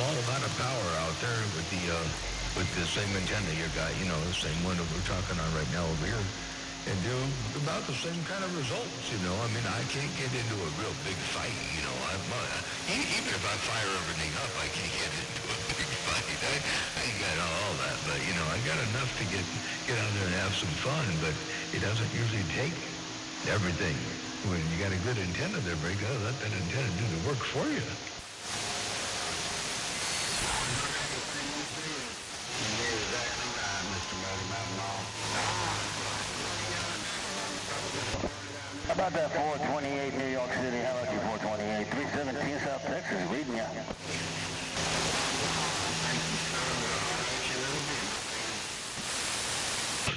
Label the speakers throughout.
Speaker 1: small amount of power out there with the same antenna you got, the same one that we're talking on right now over here, and do about the same kind of results, I mean, I can't get into a real big fight, even if I fire everything up, I can't get into a big fight. I got all that, but, I got enough to get out there and have some fun, but it doesn't usually take everything. When you got a good antenna there, Break, let that antenna do the work for you.
Speaker 2: How about that 428 New York City? How about you, 428? 317 South Texas, reading ya.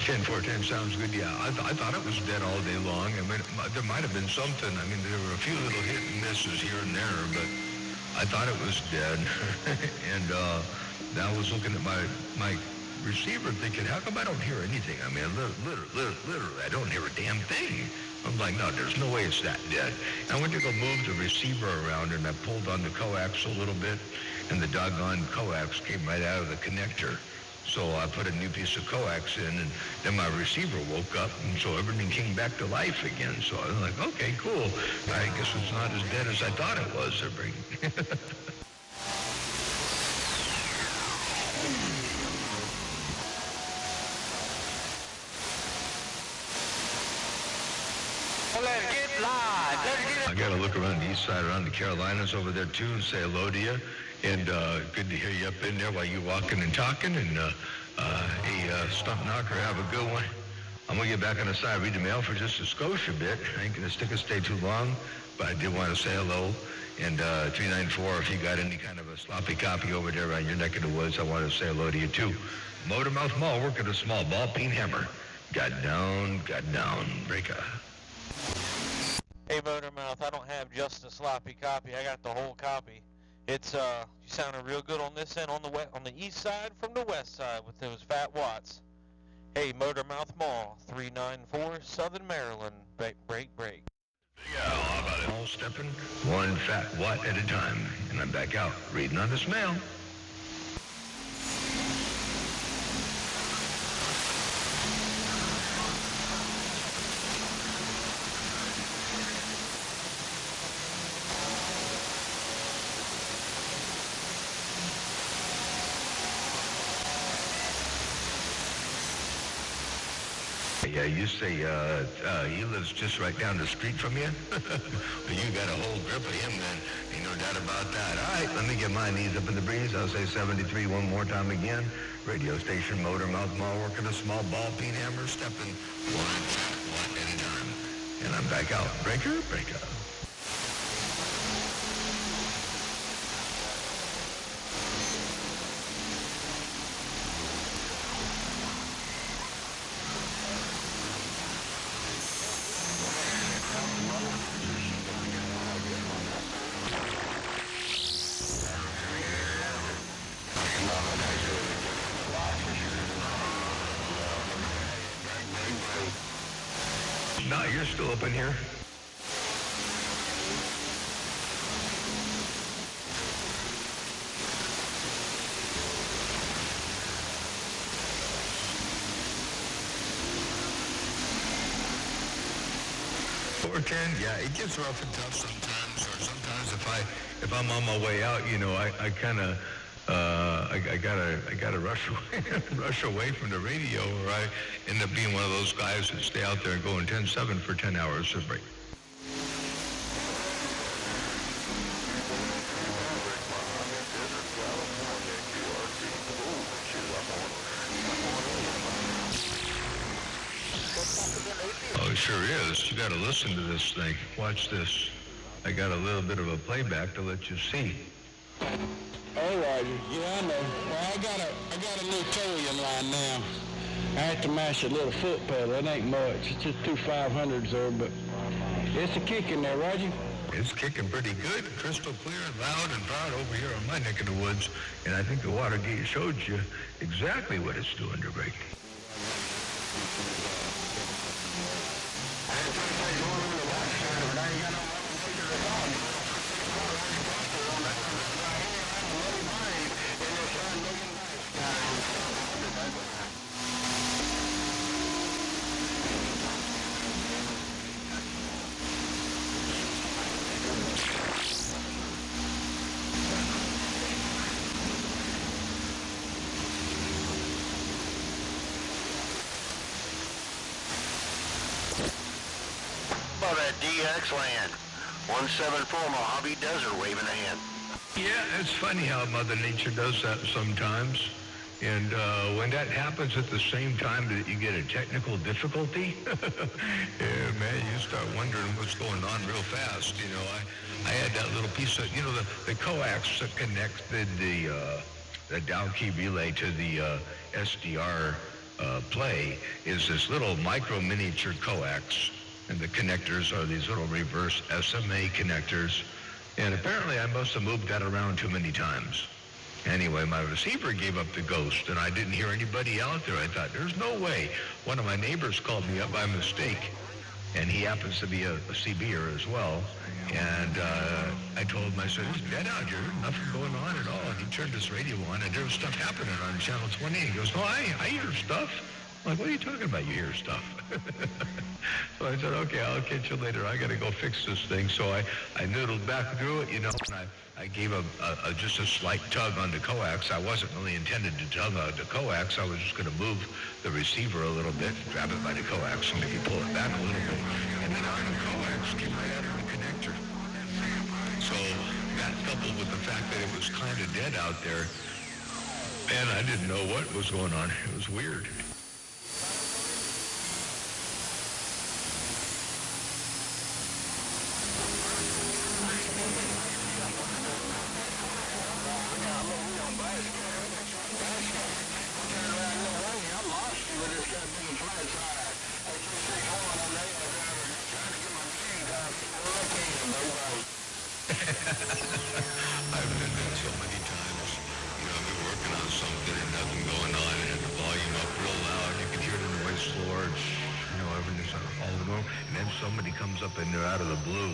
Speaker 1: Ten 410 sounds good. Yeah, I thought it was dead all day long. I mean, there might have been something. I mean, there were a few little hit and misses here and there, but I thought it was dead. And I was looking at my receiver thinking, how come I don't hear anything? I mean, literally, I don't hear a damn thing. I'm like, no, there's no way it's that dead. I went to go move the receiver around, and I pulled on the coax a little bit, and the doggone coax came right out of the connector. So I put a new piece of coax in, and then my receiver woke up, and so everything came back to life again. So I was like, okay, cool. I guess it's not as dead as I thought it was.
Speaker 2: Let's get live.
Speaker 1: I got to look around the east side, around the Carolinas over there, too, and say hello to you. And good to hear you up in there while you're walking and talking. And Stump Knocker, have a good one. I'm going to get back on the side, read the mail for just a skosh a bit. I ain't going to stay too long, but I did want to say hello. And 394, if you got any kind of a sloppy copy over there around your neck of the woods, I want to say hello to you, too. Motormouth Mall, working a small ball peen hammer. Got down, breaker.
Speaker 3: Hey, Motormouth, I don't have just a sloppy copy. I got the whole copy. It's you sounded real good on this end, on the east side from the west side with those fat watts. Hey, Motormouth Mall, 394 Southern Maryland. Break.
Speaker 1: Yeah, how about it? All stepping one fat watt at a time, and I'm back out reading on this mail. Yeah, you say he lives just right down the street from you? You got a whole grip of him then. Ain't no doubt about that. All right, let me get my knees up in the breeze. I'll say 73 one more time again. Radio station, Motormouth Mall, working a small ball peen hammer, stepping one watt at a time. And I'm back out. Breaker. No, you're still up in here. Or 10, yeah, it gets rough and tough sometimes. Or sometimes if I'm on my way out, I kind of I gotta rush away from the radio, or I end up being one of those guys that stay out there and going 10-7 for 10 hours of break. Oh, it sure is. You gotta listen to this thing. Watch this. I got a little bit of a playback to let you see.
Speaker 4: All right, yeah, I know. Well, I got a little towing line now. I have to mash a little foot pedal. It ain't much. It's just 2 500s there, but it's a kick in there, Roger.
Speaker 1: It's kicking pretty good, crystal clear and loud and proud over here on my neck of the woods. And I think the Watergate showed you exactly what it's doing to break.
Speaker 2: of that DX land. 174 Mojave Desert waving a hand.
Speaker 1: Yeah, it's funny how Mother Nature does that sometimes. And when that happens at the same time that you get a technical difficulty, yeah, man, you start wondering what's going on real fast. You know, I had that little piece of, you know, the coax that connected the down key relay to the SDR play is this little micro miniature coax. And the connectors are these little reverse SMA connectors. And apparently I must have moved that around too many times. Anyway, my receiver gave up the ghost, and I didn't hear anybody out there. I thought, there's no way. One of my neighbors called me up by mistake, and he happens to be a CBer as well. And I told him, I said, it's dead out here. Nothing going on at all. And he turned his radio on, and there was stuff happening on Channel 20. He goes, oh, I hear stuff. I'm like, what are you talking about? You hear stuff. So I said, okay, I'll catch you later. I got to go fix this thing. So I noodled back through it, you know, and I gave just a slight tug on the coax. I wasn't really intended to tug on the coax. I was just going to move the receiver a little bit, grab it by the coax, and maybe pull it back a little bit. And then on the coax came right out of the connector. So that coupled with the fact that it was kind of dead out there, man, I didn't know what was going on. It was weird. I've been there so many times. You know, I've been working on something and nothing going on, and had the volume up real loud. You can hear the noise floor, you know, everything's all the room. And then somebody comes up in there out of the blue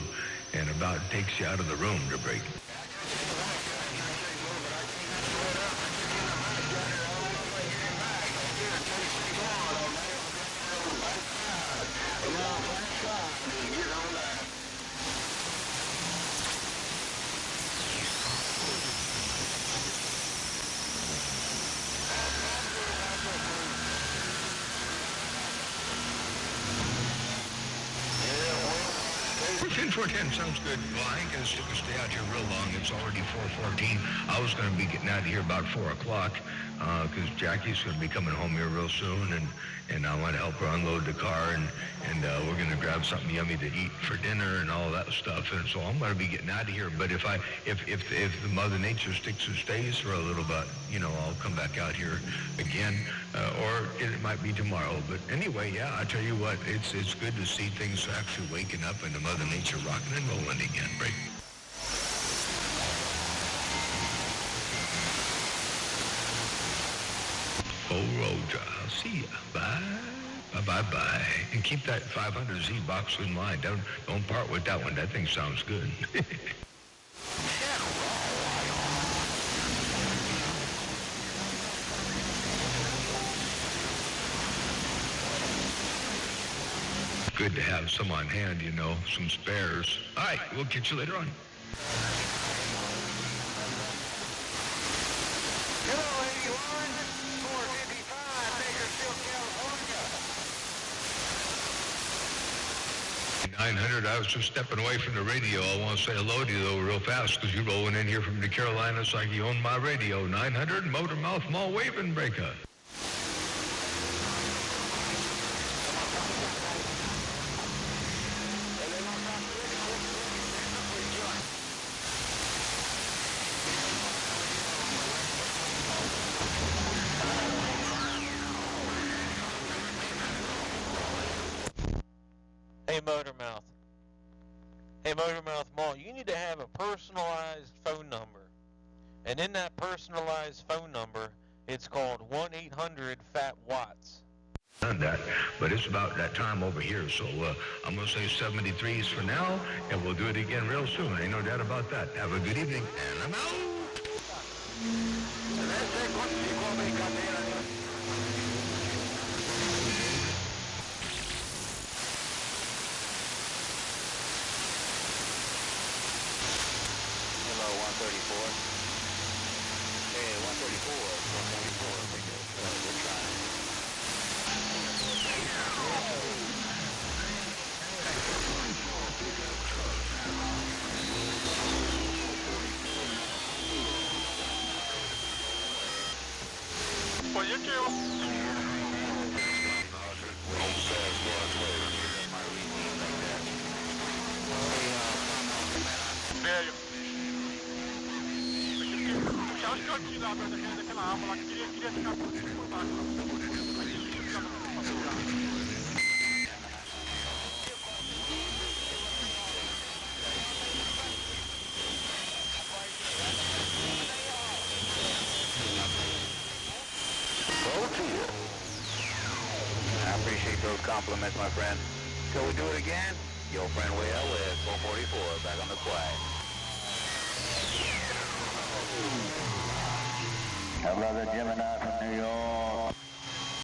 Speaker 1: and about takes you out of the room to break. Ten 410 sounds good. Well, I ain't going to stay out here real long. It's already 4:14. I was going to be getting out of here about 4 o'clock because Jackie's going to be coming home here real soon, and I want to help her unload the car, and we're going to grab something yummy to eat for dinner and all that stuff. And so I'm going to be getting out of here. But if the Mother Nature sticks and stays for a little bit, you know, I'll come back out here again, or it might be tomorrow. But anyway, yeah, I tell you what, it's good to see things actually waking up and the Mother Nature rocking and rolling again, right? Oh, Roger, I'll see ya. Bye. Bye-bye-bye. And keep that 500Z box in mind. Don't part with that one. That thing sounds good. Good to have some on hand, you know, some spares. All right, we'll catch you later on.
Speaker 2: Hello, 81, 455, Bakersfield, California.
Speaker 1: 900, I was just stepping away from the radio. I want to say hello to you, though, real fast, because you're rolling in here from the Carolinas like you own my radio. 900, Motormouth Mall Waving Breaker.
Speaker 3: Hey, Motormouth Mall, you need to have a personalized phone number. And in that personalized phone number, it's called 1-800-FAT-WATTS.
Speaker 1: Done that, but it's about that time over here, so I'm going to say 73s for now, and we'll do it again real soon. Ain't no doubt about that. Have a good evening, and I'm out.
Speaker 2: Hello, 134. Hey, 134. 134. We're trying.
Speaker 5: for you too. Velho. Puxar os cantinhos lá daquela árvore lá, que queria ficar por baixo.
Speaker 2: I appreciate those compliments, my friend. Till we do it again, your friend Way Out West, 444, back on the quiet. How about the Gemini from New York?